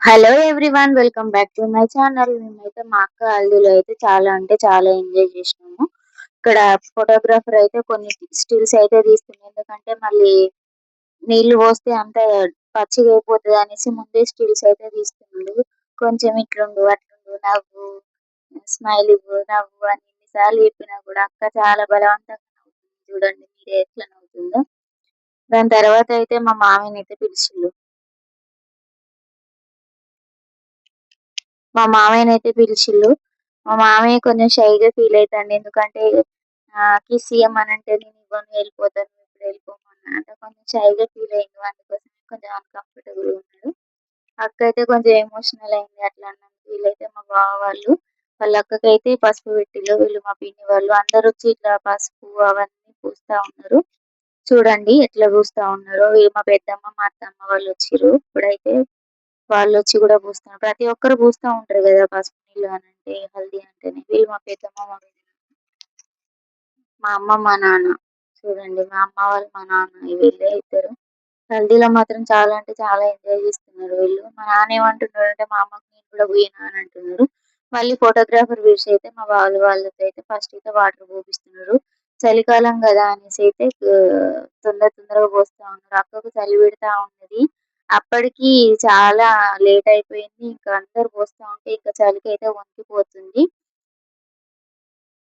Hello everyone, welcome back to my channel. మేమైతే మా అక్క హల్దీలో అయితే చాలా అంటే చాలా ఎంజాయ్ చేసినాము. ఇక్కడ ఫోటోగ్రాఫర్ అయితే కొన్ని స్టిల్స్ అయితే తీస్తుంది. ఎందుకంటే మళ్ళీ నీళ్లు పోస్తే అంత పచ్చిగా అయిపోతుంది అనేసి ముందే స్టిల్స్ అయితే తీస్తున్నాడు. కొంచెం ఇట్లుండు అట్లుండు, నవ్వు, స్మైల్ ఇవ్వు, నవ్వు అని ఎన్నిసార్లు చెప్పినా కూడా అక్క చాలా బలవంతంగా నవ్వుతుంది. చూడండి మీరే ఎట్లా నవ్వుతుందో. దాని తర్వాత అయితే మా మామయ్యని అయితే పిలిచిండు. మా మామయ్యనైతే పిలిచిళ్ళు. మా మామయ్య కొంచెం షైగా ఫీల్ అవుతాండు. ఎందుకంటే కిస్ ఇయ్యమనంటే నేను ఇవ్వను, వెళ్ళిపోతాను, ఇప్పుడు వెళ్ళిపోమన్నా అంటే కొంచెం షైగా ఫీల్ అయ్యిండు. అందుకోసం కొంచెం అన్‌కంఫర్టబుల్‌గా ఉన్నాడు. అక్క అయితే కొంచెం ఎమోషనల్ అయింది. అట్లా అన్నందుకు. వీళ్ళైతే మా బావ వాళ్ళు, వాళ్ళ అక్కకైతే పసుపు పెట్టిళ్ళు. వీళ్ళు మా పిన్ని వాళ్ళు అందరొచ్చి ఇట్లా పసుపు అవన్నీ పూస్తా ఉన్నారు. చూడండి ఎట్లా పూస్తా ఉన్నారో. వీళ్ళు మా పెద్దమ్మ, మా అత్తమ్మ వాళ్ళు వచ్చిర్రు. ఇప్పుడైతే వాళ్ళొచ్చి కూడా పూస్తున్నారు. ప్రతి ఒక్కరు పూస్తా ఉంటారు కదా పసుపు నీళ్ళు అని అంటే, హల్దీ అంటేనే. వీళ్ళు మా పెద్దమ్మ, మా అమ్మ, మా నాన్న. చూడండి మా అమ్మ వాళ్ళు, మా నాన్న వీళ్ళే ఇద్దరు. హల్దీలో మాత్రం చాలా అంటే చాలా ఎంజాయ్ చేస్తున్నారు వీళ్ళు. మా నాన్న ఏమంటున్నారు అంటే మా అమ్మకి నేను కూడా పోయినా అని అంటున్నారు. మళ్ళీ ఫోటోగ్రాఫర్ విషయం అయితే మా వాళ్ళతో అయితే ఫస్ట్ అయితే వాటర్ పోపిస్తున్నారు. చలికాలం కదా అనేసి అయితే తొందరగా పోస్తా ఉన్నారు. అక్కకు చలి పెడతా ఉన్నది. అప్పటికి చాలా లేట్ అయిపోయింది. ఇంకా అందరు పోస్తా ఉంటే ఇంకా చలికి అయితే వణికిపోతుంది.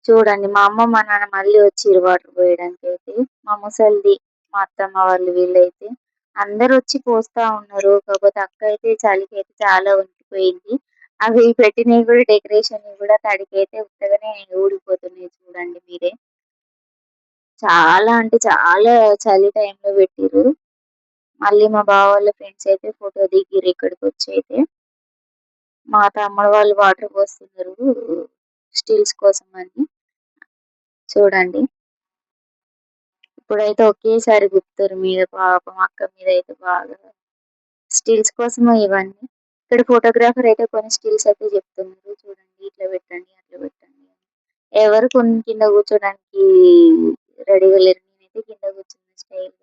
చూడండి మా అమ్మ, మా నాన్న మళ్ళీ వచ్చిర్రు వాటర్ పోయడానికి అయితే. మా ముసలిది, మా అత్తమ్మ వాళ్ళు వీళ్ళైతే అందరూ వచ్చి పోస్తా ఉన్నారు. కాకపోతే అక్క అయితే చలికి అయితే చాలా వణికిపోయింది. అవి పెట్టినవి కూడా డెకరేషన్ కూడా తడికైతే ఉత్తగానే ఊడిపోతున్నాయి. చూడండి మీరే. చాలా అంటే చాలా చలి టైంలో పెట్టిర్రు. మళ్ళీ మా బావ వాళ్ళ ఫ్రెండ్స్ అయితే ఫోటో దిగిర్రు ఇక్కడికి వచ్చి అయితే. మా తమ్ముడు వాళ్ళు వాటర్ పోస్తున్నారు స్టిల్స్ కోసం అని. చూడండి ఇప్పుడైతే ఒకేసారి గుప్తారు మీద పాపం అక్క మీద అయితే బాగా స్టిల్స్ కోసమే ఇవన్నీ. ఇక్కడ ఫోటోగ్రాఫర్ అయితే కొన్ని స్టిల్స్ అయితే చెప్తున్నారు. చూడండి ఇట్లా పెట్టండి, అట్లా పెట్టండి అని. ఎవరు కొన్ని కింద కూర్చోడానికి రెడీగా లేరు. నేనైతే కింద కూర్చున్న స్టైల్.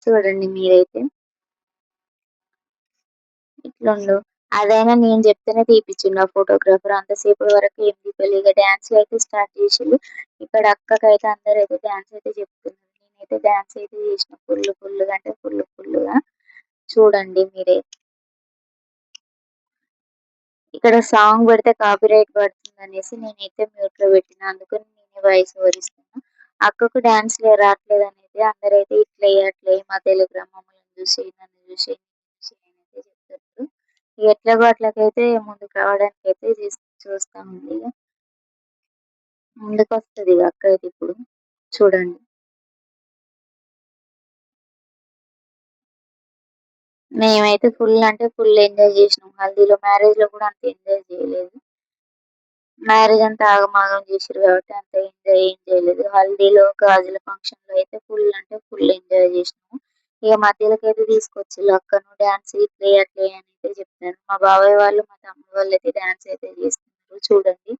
చూడండి మీరైతే ఇట్లుండు. అదైనా నేను చెప్తేనే తీపిచ్చిండు ఆ ఫోటోగ్రాఫర్. అంతసేపటి వరకు ఏం తీయలే. ఇక డాన్స్ అయితే స్టార్ట్ చేసిండు. ఇక్కడ అక్కకైతే అందరైతే డాన్స్ అయితే చెప్తున్నారు. నేనైతే డాన్స్ అయితే చేసిన ఫుల్‌గా అంటే ఫుల్‌గా. చూడండి మీరే. ఇక్కడ సాంగ్ పెడితే కాపీరైట్ పడుతుందనేసి నేనైతే మ్యూట్‌లో పెట్టిన. అందుకని నేనే వాయిస్ ఓవర్ ఇస్తున్నా. అక్కకు డాన్స్‌లు రాట్లేదు అనేది అందరైతే ఇట్లెయ్యి, అట్లెయ్యి మా తెలుగు మమ్మల్ని చూసి, నన్ను చూసి, అయితే చెప్తారు. ఎట్లాగో అట్లకైతే ముందుకు రావడానికైతే చూస్తా ఉంది. ముందుకొస్తది ఇగ అక్క అయితే ఇప్పుడు. చూడండి. మేమైతే ఫుల్ అంటే ఫుల్ ఎంజాయ్ చేసినాం హల్దీలో. మ్యారేజ్‌లో కూడా అంత ఎంజాయ్ చేయలేదు. మ్యారేజ్ అంతా ఆగమాగం చేసిర్రు కాబట్టి అంత ఎంజాయ్ ఏం చేయలేదు. హల్దీలో, గాజుల ఫంక్షన్‌లో అయితే ఫుల్ అంటే ఫుల్ ఎంజాయ్ చేసినాము. ఇక మధ్యలోకైతే తీసుకొచ్చిర్రు అక్కను. డాన్స్ ఇట్లెయ్యి, అట్లెయ్యి అని అయితే చెప్పాను. మా బాబాయ్ వాళ్ళు, మా తమ్ముడు వాళ్ళైతే డాన్స్ అయితే చేస్తున్నారు. చూడండి.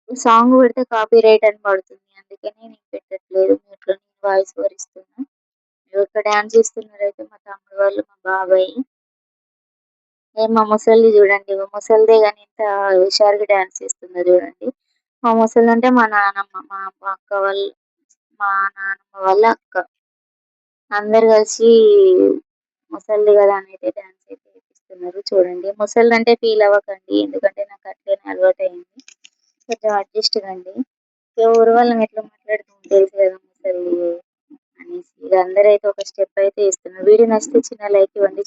సాంగ్ పెడితే కాపీరైట్ అని పడుతుంది. అందుకని నేను పెట్టట్లేదు. మ్యూట్‌లో నేను వాయిస్ ఓవర్ ఇస్తున్నా. ఇక్కడ డాన్స్ చేస్తున్నారైతే మా తమ్ముడు వాళ్ళు, మా బాబాయ్. మా ముసలిది చూడండి. మా ముసలిదే గాని ఎంత హుషారుగా డాన్స్ చేస్తుందో చూడండి. మా ముసలిదంటే మా నానమ్మ. మా అక్క వాళ్ళు, మా నానమ్మ వాళ్ళ అక్క. అందరూ కలిసి ముసలిది కదా అని అయితే డాన్స్ అయితే చేపిస్తున్నారు. చూడండి. ముసలిదంటే ఫీల్ అవ్వకండి. ఎందుకంటే నాకు అట్లనే అలవాటయింది. కొంచెం అడ్జస్ట్ కండి. ఊరు వాళ్ళని ఎట్లా మాట్లాడుతామో తెలుసు కదా ముసలిది అనేసి. ఇక అందరైతే ఒక స్టెప్ అయితే ఏస్తున్నారు. వీడియో నచ్చితే చిన్న లైక్ ఇవ్వండి.